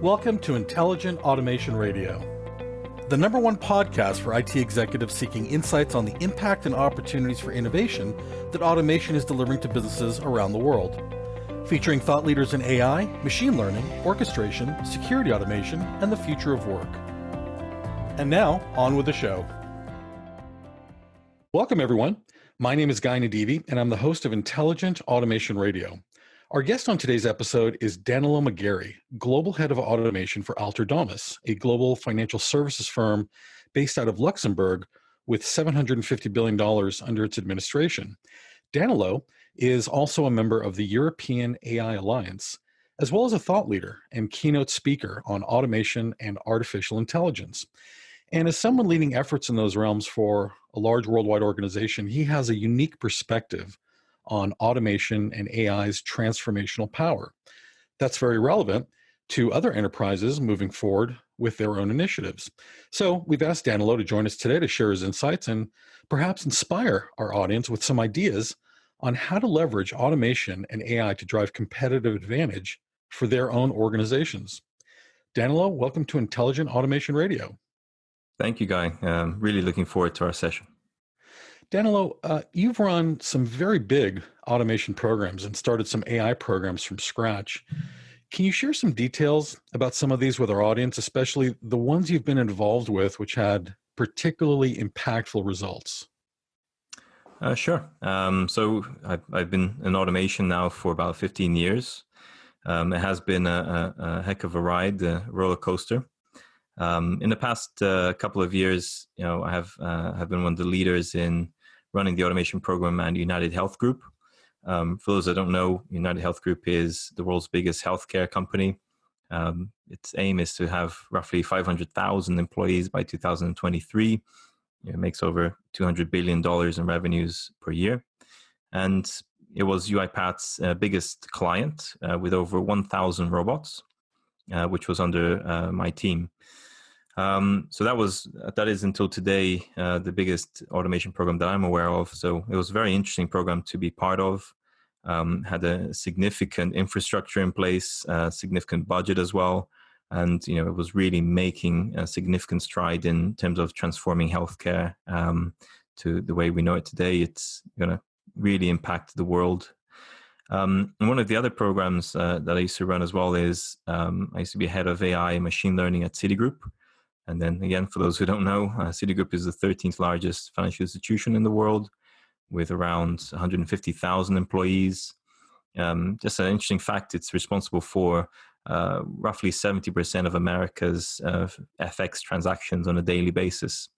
Welcome to Intelligent Automation Radio, the number one podcast for IT executives seeking insights on the impact and opportunities for innovation that automation is delivering to businesses around the world. Featuring thought leaders in AI, machine learning, orchestration, security automation, and the future of work. And now, on with the show. Welcome, everyone. My name is Guy Nadivi, and I'm the host of Intelligent Automation Radio. Our guest on today's episode is Danilo McGarry, Global Head of Automation for Domus, a global financial services firm based out of Luxembourg with $750 billion under its administration. Danilo is also a member of the European AI Alliance, as well as a thought leader and keynote speaker on automation and artificial intelligence. And as someone leading efforts in those realms for a large worldwide organization, he has a unique perspective on automation and AI's transformational power. That's very relevant to other enterprises moving forward with their own initiatives. So we've asked Danilo to join us today to share his insights and perhaps inspire our audience with some ideas on how to leverage automation and AI to drive competitive advantage for their own organizations. Danilo, welcome to Intelligent Automation Radio. Thank you, Guy. Really looking forward to our session. Danilo, you've run some very big automation programs and started some AI programs from scratch. Can you share some details about some of these with our audience, especially the ones you've been involved with, which had particularly impactful results? Sure. So I've been in automation now for about 15 years. It has been a heck of a ride, a roller coaster. In the past couple of years, I have been one of the leaders in running the automation program at United Health Group. For those that don't know, United Health Group is the world's biggest healthcare company. Its aim is to have roughly 500,000 employees by 2023. It makes over $200 billion in revenues per year. And it was UiPath's biggest client with over 1,000 robots, which was under my team. So that is until today the biggest automation program that I'm aware of. So it was a very interesting program to be part of. Had a significant infrastructure in place, significant budget as well, and it was really making a significant stride in terms of transforming healthcare to the way we know it today. It's going to really impact the world. And one of the other programs that I used to run as well is I used to be head of AI and machine learning at Citigroup. And then again, for those who don't know, Citigroup is the 13th largest financial institution in the world with around 150,000 employees. Just an interesting fact, it's responsible for roughly 70% of America's FX transactions on a daily basis.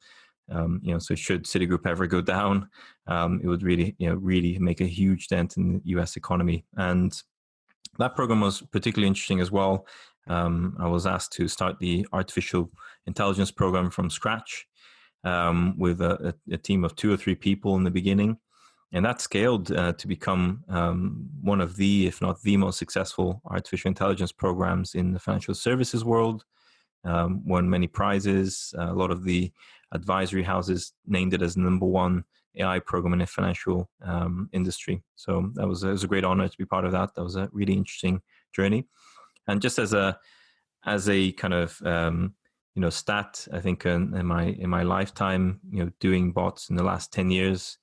So should Citigroup ever go down, it would really make a huge dent in the US economy. And that program was particularly interesting as well. I was asked to start the artificial intelligence program from scratch with a team of 2 or 3 people in the beginning. And that scaled to become one of the, if not the most successful artificial intelligence programs in the financial services world. Won many prizes. A lot of the advisory houses named it as the #1 AI program in the financial industry. So it was a great honor to be part of that. That was a really interesting journey. And just as a kind of stat, I think in my lifetime, doing bots in the last 10 years,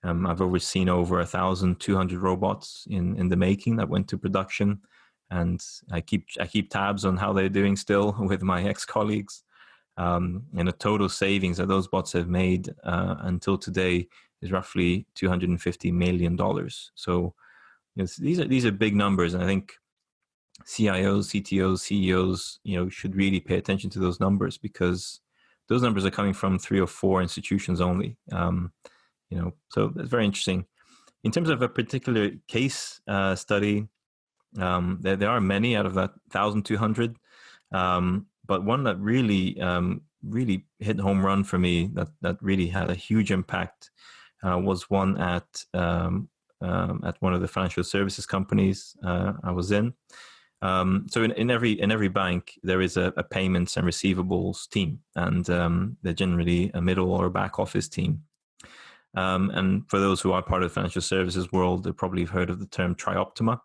I've overseen over 1,200 robots in the making that went to production, and I keep tabs on how they're doing still with my ex-colleagues. And the total savings that those bots have made until today is roughly $250 million. So these are big numbers, and I think CIOs, CTOs, CEOs, should really pay attention to those numbers, because those numbers are coming from 3 or 4 institutions only. So that's very interesting. In terms of a particular case study, there are many out of that 1,200, but one that really hit home run for me that really had a huge impact was one at one of the financial services companies I was in. So in every bank there is a payments and receivables team, and they're generally a middle or back office team. And for those who are part of the financial services world, they probably have heard of the term trioptima.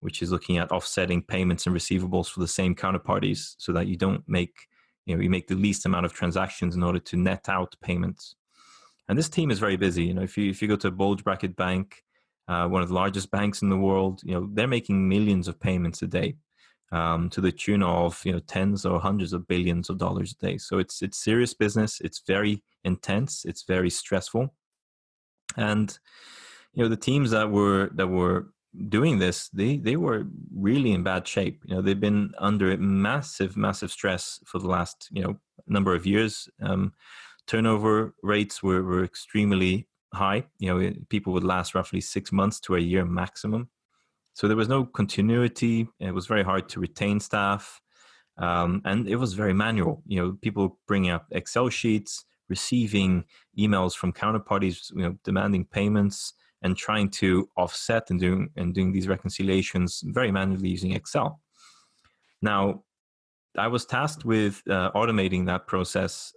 which is looking at offsetting payments and receivables for the same counterparties so that you don't make, you make the least amount of transactions in order to net out payments. And this team is very busy. If you go to a bulge bracket bank, one of the largest banks in the world, they're making millions of payments a day, to the tune of tens or hundreds of billions of dollars a day. So it's serious business. It's very intense. It's very stressful. And the teams that were doing this, they were really in bad shape. They've been under massive stress for the last number of years. Turnover rates were extremely high. People would last roughly 6 months to a year maximum. So there was no continuity. It was very hard to retain staff, and it was very manual. People bringing up Excel sheets, receiving emails from counterparties, demanding payments, and trying to offset and doing these reconciliations very manually using Excel. Now, I was tasked with automating that process,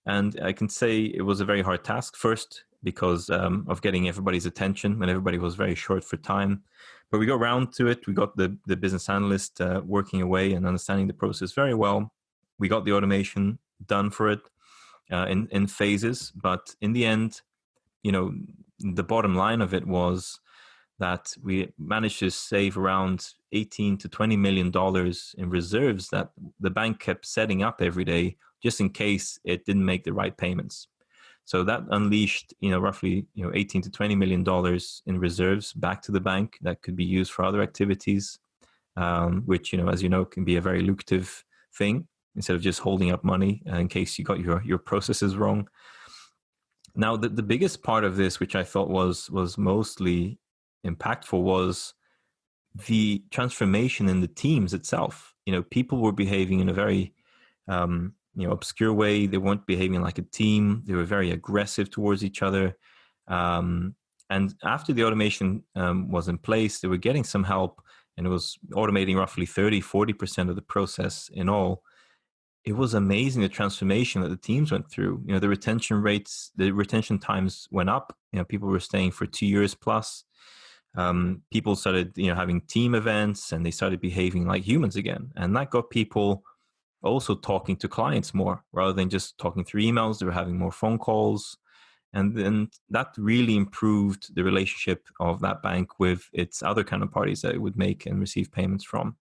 and I can say it was a very hard task. First, because of getting everybody's attention, and everybody was very short for time. But we got around to it. We got the business analyst working away and understanding the process very well. We got the automation done for it in phases. But in the end, the bottom line of it was that we managed to save around $18 to $20 million in reserves that the bank kept setting up every day just in case it didn't make the right payments. So that unleashed, roughly, $18 to $20 million in reserves back to the bank that could be used for other activities, which, as you know, can be a very lucrative thing instead of just holding up money in case you got your processes wrong. Now, the biggest part of this, which I thought was mostly impactful, was the transformation in the teams itself. People were behaving in a very obscure way. They weren't behaving like a team. They were very aggressive towards each other. And after the automation was in place, they were getting some help, and it was automating roughly 30-40% of the process in all. It was amazing, the transformation that the teams went through. The retention rates, the retention times went up. People were staying for 2 years plus. People started, having team events, and they started behaving like humans again. And that got people also talking to clients more rather than just talking through emails. They were having more phone calls. And then that really improved the relationship of that bank with its other counterparties that it would make and receive payments from.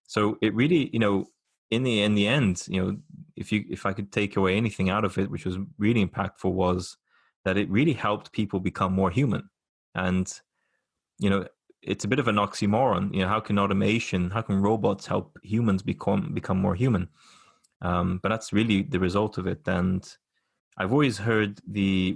So it really, in the end, if I could take away anything out of it, which was really impactful, was that it really helped people become more human. And, it's a bit of an oxymoron. How can robots help humans become more human? But that's really the result of it. And I've always heard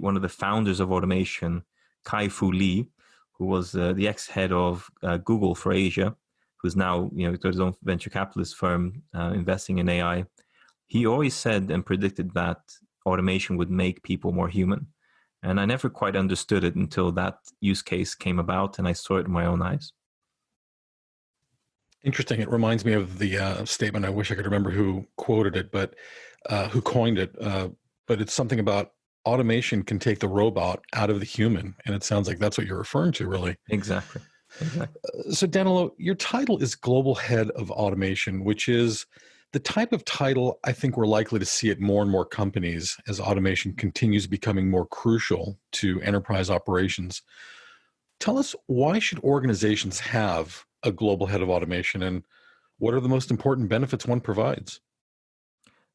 one of the founders of automation, Kai-Fu Lee, who was the ex-head of Google for Asia, who's now got his own venture capitalist firm investing in AI. He always said and predicted that automation would make people more human. And I never quite understood it until that use case came about and I saw it in my own eyes. Interesting. It reminds me of the statement. I wish I could remember who quoted it, but who coined it. But it's something about automation can take the robot out of the human. And it sounds like that's what you're referring to, really. Exactly. So Danilo, your title is Global Head of Automation, which is the type of title I think we're likely to see at more and more companies as automation continues becoming more crucial to enterprise operations. Tell us, why should organizations have a global head of automation, and what are the most important benefits one provides?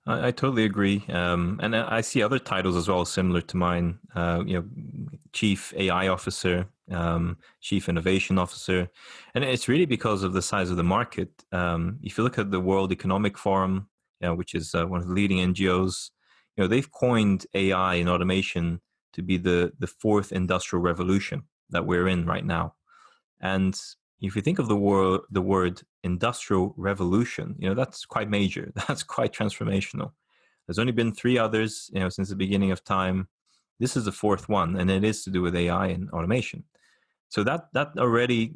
I totally agree. And I see other titles as well, similar to mine, Chief AI Officer, Chief Innovation Officer. And it's really because of the size of the market. If you look at the World Economic Forum, which is one of the leading NGOs, they've coined AI and automation to be the fourth industrial revolution that we're in right now. And if you think of the word industrial revolution, that's quite major. That's quite transformational. There's only been 3 others, since the beginning of time. This is the 4th one, and it is to do with AI and automation. So that already,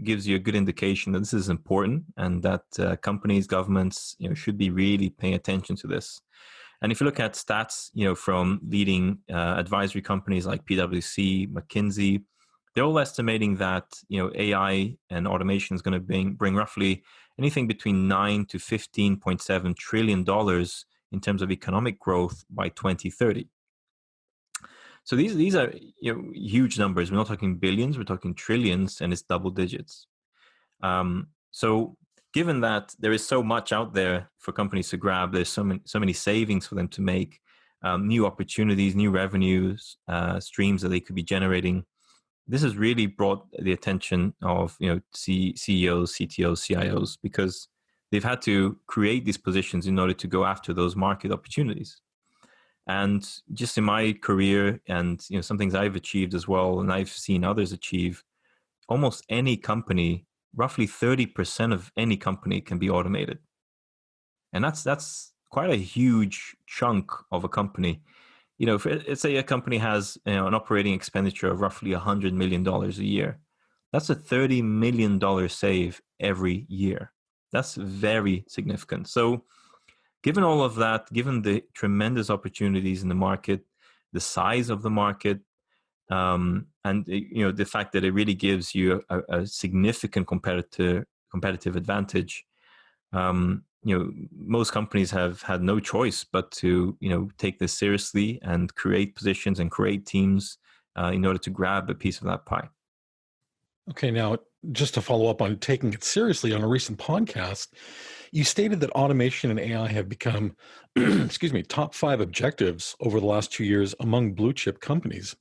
gives you a good indication that this is important, and that companies, governments, should be really paying attention to this. And if you look at stats, from leading advisory companies like PwC, McKinsey, they're all estimating that AI and automation is going to bring roughly anything between $9 to $15.7 trillion in terms of economic growth by 2030. So these are huge numbers. We're not talking billions, we're talking trillions, and it's double digits. So given that there is so much out there for companies to grab, there's so many savings for them to make, new opportunities, new revenues, streams that they could be generating. This has really brought the attention of CEOs, CTOs, CIOs, because they've had to create these positions in order to go after those market opportunities. And just in my career, and some things I've achieved as well, and I've seen others achieve, almost any company, roughly 30% of any company can be automated. And that's quite a huge chunk of a company. Let's say a company has an operating expenditure of roughly $100 million a year. That's a $30 million save every year. That's very significant. So given all of that, given the tremendous opportunities in the market, the size of the market, and the fact that it really gives you a significant competitive advantage, most companies have had no choice but to take this seriously and create positions and create teams in order to grab a piece of that pie. Okay, now just to follow up on taking it seriously, on a recent podcast, you stated that automation and AI have become, excuse me, top 5 objectives over the last 2 years among blue chip companies.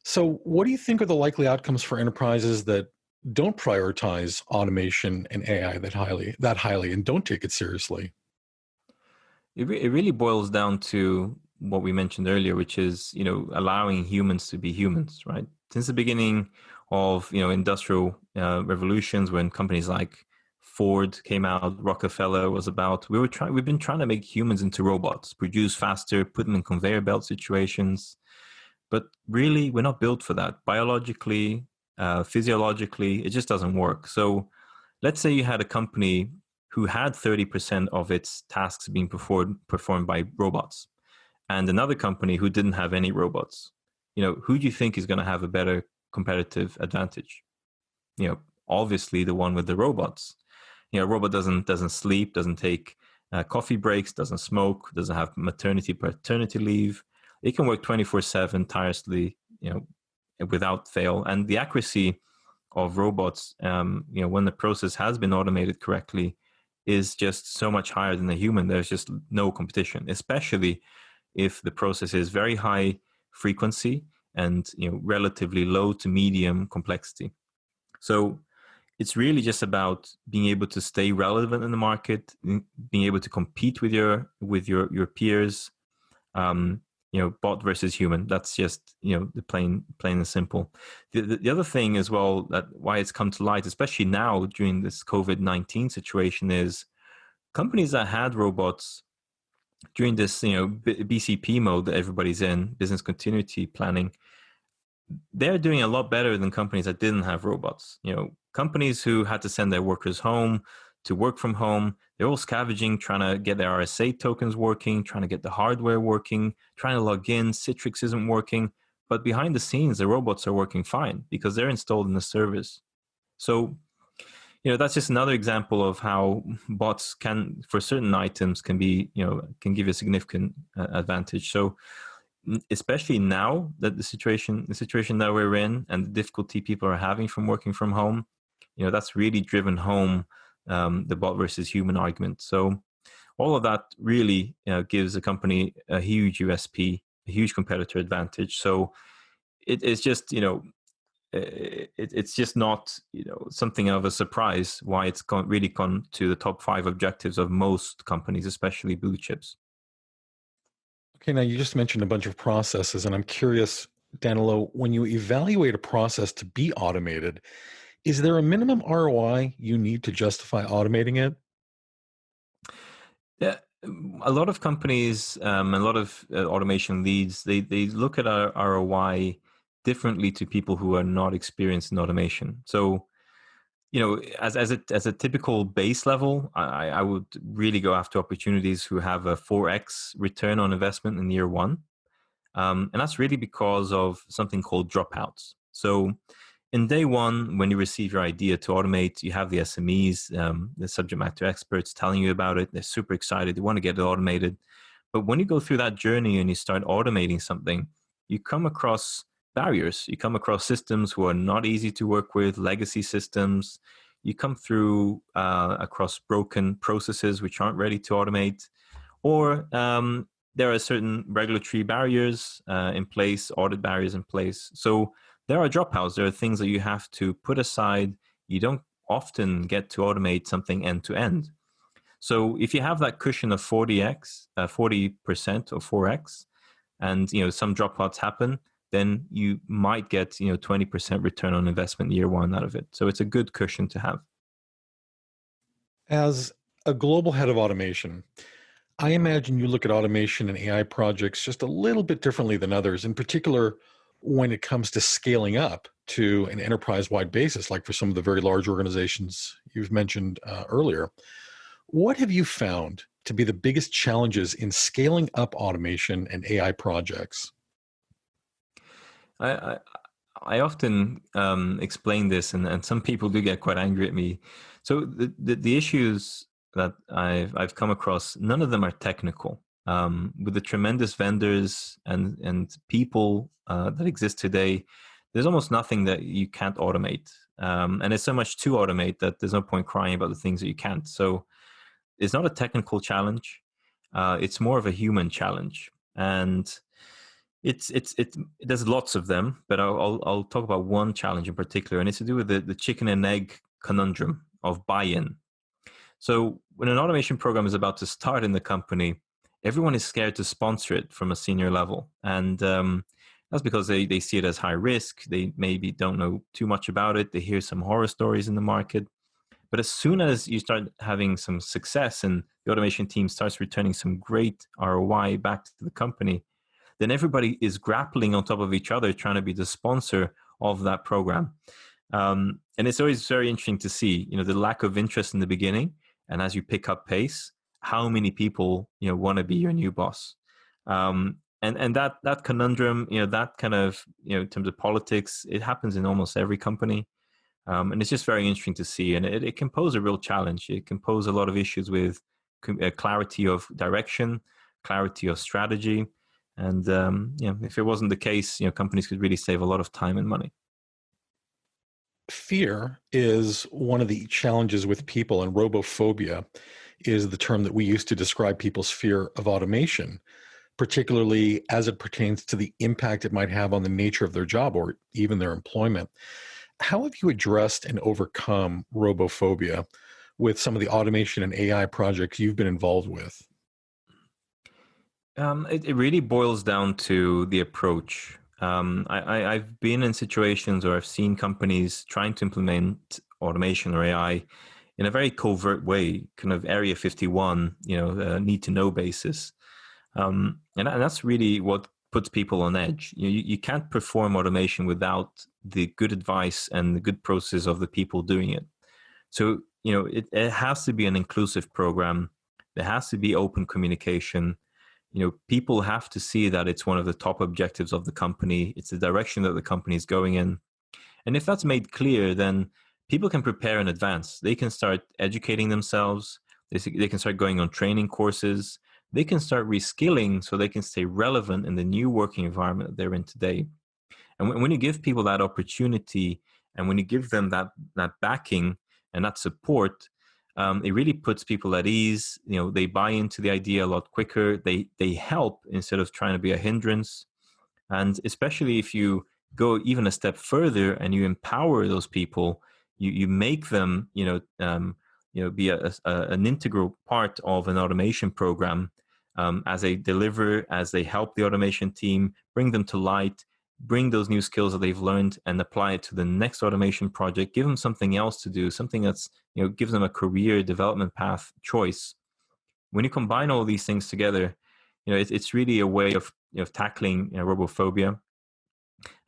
So what do you think are the likely outcomes for enterprises that don't prioritize automation and AI that highly and don't take it seriously? It really boils down to what we mentioned earlier, which is allowing humans to be humans, right? Since the beginning of industrial revolutions, when companies like Ford came out, Rockefeller was about, we've been trying to make humans into robots, produce faster, put them in conveyor belt situations. But really, we're not built for that. Biologically, physiologically, it just doesn't work. So let's say you had a company who had 30% of its tasks being performed by robots, and another company who didn't have any robots. Who do you think is going to have a better competitive advantage? Obviously the one with the robots. A robot doesn't sleep, doesn't take coffee breaks, doesn't smoke, doesn't have maternity, paternity leave. It can work 24/7 tirelessly, without fail. And the accuracy of robots, when the process has been automated correctly, is just so much higher than the human. There's just no competition, especially if the process is very high frequency and relatively low to medium complexity. So it's really just about being able to stay relevant in the market, being able to compete with your peers. Bot versus human. That's just the plain and simple. The other thing as well, that why it's come to light, especially now during this COVID-19 situation, is companies that had robots during this BCP mode that everybody's in, business continuity planning, they're doing a lot better than companies that didn't have robots. Companies who had to send their workers home to work from home, they're all scavenging, trying to get their RSA tokens working, trying to get the hardware working, trying to log in. Citrix isn't working. But behind the scenes, the robots are working fine because they're installed in the service. So, that's just another example of how bots can, for certain items, can give you a significant advantage. So, especially now that the situation that we're in and the difficulty people are having from working from home, that's really driven home the bot versus human argument. So all of that really gives a company a huge USP, a huge competitor advantage. So it's just it's just not something of a surprise why it's really gone to the top 5 objectives of most companies, especially blue chips. Okay, now you just mentioned a bunch of processes, and I'm curious, Danilo, when you evaluate a process to be automated, is there a minimum ROI you need to justify automating it? Yeah, a lot of companies, a lot of automation leads, they look at our ROI differently to people who are not experienced in automation. So, as a typical base level, I would really go after opportunities who have a 4x return on investment in year one, and that's really because of something called dropouts. So, in day one, when you receive your idea to automate, you have the SMEs, the subject matter experts telling you about it. They're super excited. They want to get it automated. But when you go through that journey and you start automating something, you come across barriers. You come across systems who are not easy to work with, legacy systems. You come through across broken processes which aren't ready to automate, or there are certain regulatory barriers in place, audit barriers in place. So there are dropouts. There are things that you have to put aside. You don't often get to automate something end to end. So if you have that cushion of 40x, 40% or 4x, and some dropouts happen, then you might get 20% return on investment year one out of it. So it's a good cushion to have. As a global head of automation, I imagine you look at automation and AI projects just a little bit differently than others, in particular when it comes to scaling up to an enterprise-wide basis, like for some of the very large organizations you've mentioned earlier. What have you found to be the biggest challenges in scaling up automation and AI projects? I often explain this, and some people do get quite angry at me. So the issues that I've come across, none of them are technical. With the tremendous vendors and people that exist today, there's almost nothing that you can't automate. And there's so much to automate that there's no point crying about the things that you can't. So it's not a technical challenge. It's more of a human challenge. And there's lots of them, but I'll talk about one challenge in particular, and it's to do with the chicken and egg conundrum of buy-in. So when an automation program is about to start in the company, everyone is scared to sponsor it from a senior level. And that's because they see it as high risk. They maybe don't know too much about it. They hear some horror stories in the market. But as soon as you start having some success and the automation team starts returning some great ROI back to the company, then everybody is grappling on top of each other, trying to be the sponsor of that program. And it's always very interesting to see, the lack of interest in the beginning. And as you pick up pace, how many people, want to be your new boss. And that conundrum, that kind of, in terms of politics, it happens in almost every company. And it's just very interesting to see. And it can pose a real challenge. It can pose a lot of issues with clarity of direction, clarity of strategy. And if it wasn't the case, companies could really save a lot of time and money. Fear is one of the challenges with people, and robophobia is the term that we use to describe people's fear of automation, particularly as it pertains to the impact it might have on the nature of their job or even their employment. How have you addressed and overcome robophobia with some of the automation and AI projects you've been involved with? It really boils down to the approach. I've been in situations where I've seen companies trying to implement automation or AI in a very covert way, kind of Area 51, need to know basis. And that's really what puts people on edge. You can't perform automation without the good advice and the good process of the people doing it. So, it has to be an inclusive program. There has to be open communication. People have to see that it's one of the top objectives of the company. It's the direction that the company is going in. And if that's made clear, then people can prepare in advance. They can start educating themselves. They can start going on training courses. They can start reskilling so they can stay relevant in the new working environment that they're in today. And when you give people that opportunity and when you give them that backing and that support, it really puts people at ease. They buy into the idea a lot quicker. They help instead of trying to be a hindrance. And especially if you go even a step further and you empower those people, you make them, be an integral part of an automation program as they deliver, as they help the automation team, bring them to light, bring those new skills that they've learned and apply it to the next automation project, give them something else to do, something that's, gives them a career development path choice. When you combine all these things together, it's really a way of tackling robophobia.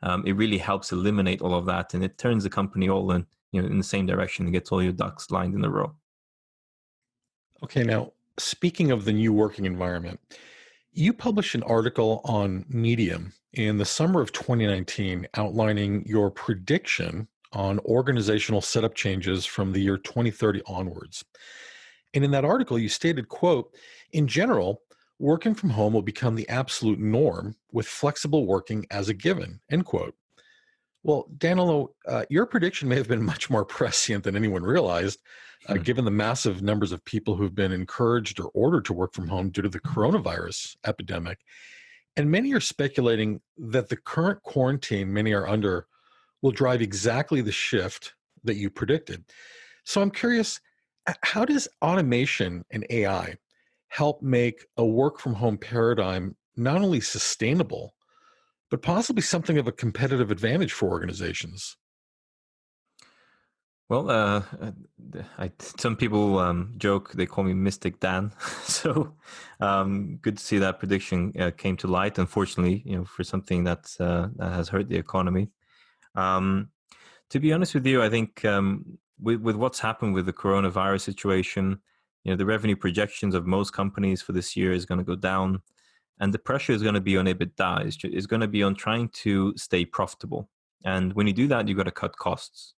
It really helps eliminate all of that, and it turns the company all in the same direction and gets all your ducks lined in a row. Okay, now speaking of the new working environment, you published an article on Medium in the summer of 2019 outlining your prediction on organizational setup changes from the year 2030 onwards. And in that article, you stated, quote, in general, working from home will become the absolute norm with flexible working as a given, end quote. Well, Danilo, your prediction may have been much more prescient than anyone realized, given the massive numbers of people who've been encouraged or ordered to work from home due to the coronavirus epidemic. And many are speculating that the current quarantine many are under will drive exactly the shift that you predicted. So I'm curious, how does automation and AI help make a work from home paradigm not only sustainable, but possibly something of a competitive advantage for organizations? Well, some people joke, they call me Mystic Dan. So good to see that prediction came to light. Unfortunately, for something that has hurt the economy. Um, to be honest with you, I think with what's happened with the coronavirus situation, the revenue projections of most companies for this year is going to go down, and the pressure is going to be on EBITDA. Is going to be on trying to stay profitable. And when you do that, you've got to cut costs.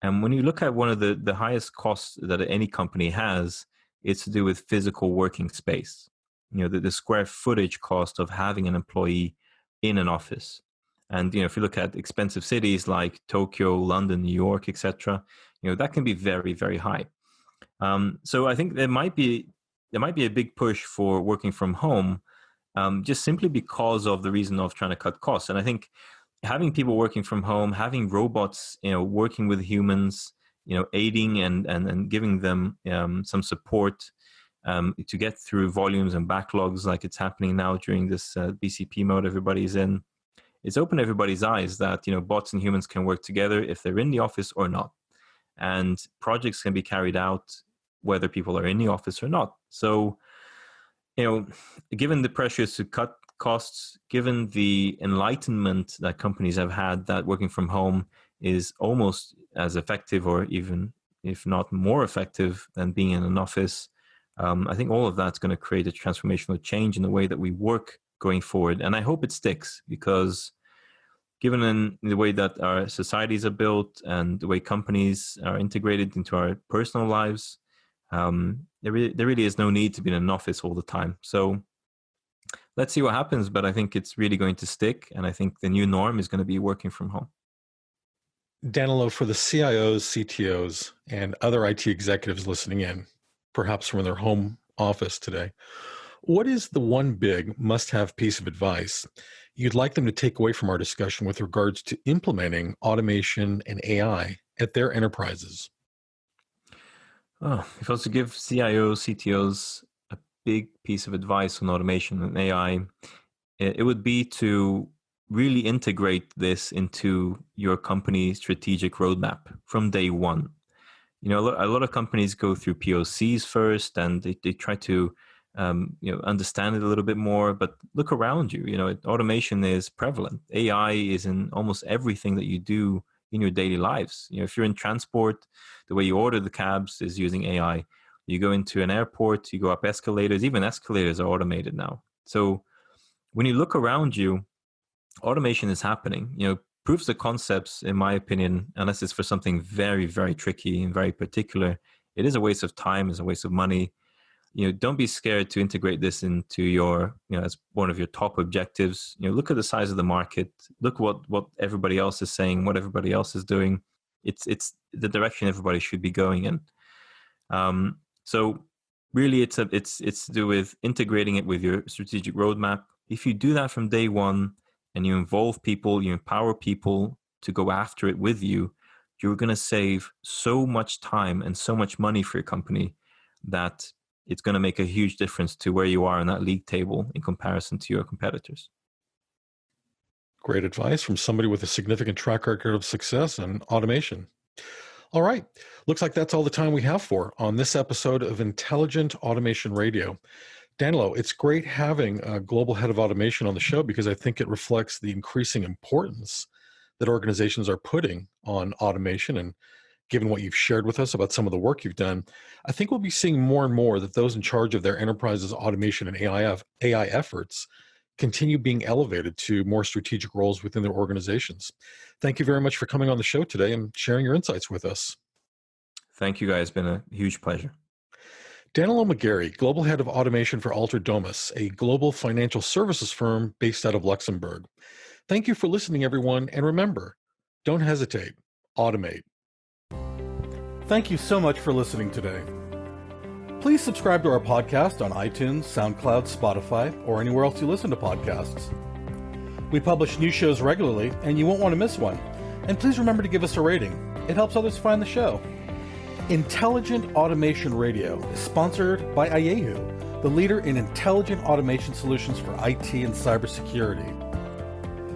And when you look at one of the highest costs that any company has, it's to do with physical working space. The square footage cost of having an employee in an office. And if you look at expensive cities like Tokyo, London, New York, etc., that can be very, very high. So I think there might be a big push for working from home, just simply because of the reason of trying to cut costs. And I think having people working from home, having robots, working with humans, aiding and giving them some support to get through volumes and backlogs like it's happening now during this BCP mode everybody's in. It's opened everybody's eyes that, bots and humans can work together if they're in the office or not. And projects can be carried out whether people are in the office or not. So, given the pressures to cut costs, given the enlightenment that companies have had that working from home is almost as effective or even if not more effective than being in an office, I think all of that's going to create a transformational change in the way that we work going forward. And I hope it sticks, because given in the way that our societies are built and the way companies are integrated into our personal lives, there really is no need to be in an office all the time. So let's see what happens, but I think it's really going to stick, and I think the new norm is going to be working from home. Danilo, for the CIOs, CTOs, and other IT executives listening in, perhaps from their home office today, what is the one big must-have piece of advice you'd like them to take away from our discussion with regards to implementing automation and AI at their enterprises? Oh, if I was to give CIOs, CTOs a big piece of advice on automation and AI, it would be to really integrate this into your company's strategic roadmap from day one. A lot of companies go through POCs first, and they try to understand it a little bit more. But look around you. Automation is prevalent. AI is in almost everything that you do in your daily lives. If you're in transport, the way you order the cabs is using AI. You go into an airport, you go up escalators. Even escalators are automated now. So when you look around you, automation is happening. Proofs of concepts, in my opinion, unless it's for something very, very tricky and very particular, it is a waste of time, it's a waste of money. Don't be scared to integrate this into your, as one of your top objectives. Look at the size of the market. Look what everybody else is saying, what everybody else is doing. It's the direction everybody should be going in. So really, it's to do with integrating it with your strategic roadmap. If you do that from day one, and you involve people, you empower people to go after it with you, you're going to save so much time and so much money for your company that it's going to make a huge difference to where you are in that league table in comparison to your competitors. Great advice from somebody with a significant track record of success and automation. All right. Looks like that's all the time we have for on this episode of Intelligent Automation Radio. Danilo, it's great having a global head of automation on the show, because I think it reflects the increasing importance that organizations are putting on automation. And given what you've shared with us about some of the work you've done, I think we'll be seeing more and more that those in charge of their enterprises' automation and AI efforts continue being elevated to more strategic roles within their organizations. Thank you very much for coming on the show today and sharing your insights with us. Thank you, guys. It's been a huge pleasure. Danilo McGarry, Global Head of Automation for Domus, a global financial services firm based out of Luxembourg. Thank you for listening, everyone, and remember, don't hesitate, automate. Thank you so much for listening today. Please subscribe to our podcast on iTunes, SoundCloud, Spotify, or anywhere else you listen to podcasts. We publish new shows regularly, and you won't want to miss one. And please remember to give us a rating. It helps others find the show. Intelligent Automation Radio is sponsored by Ayehu, the leader in intelligent automation solutions for IT and cybersecurity.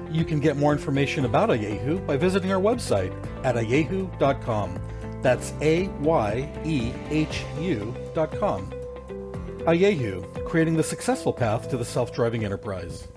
You can get more information about Ayehu by visiting our website at ayehu.com. That's AYEHU.com. Ayehu, creating the successful path to the self-driving enterprise.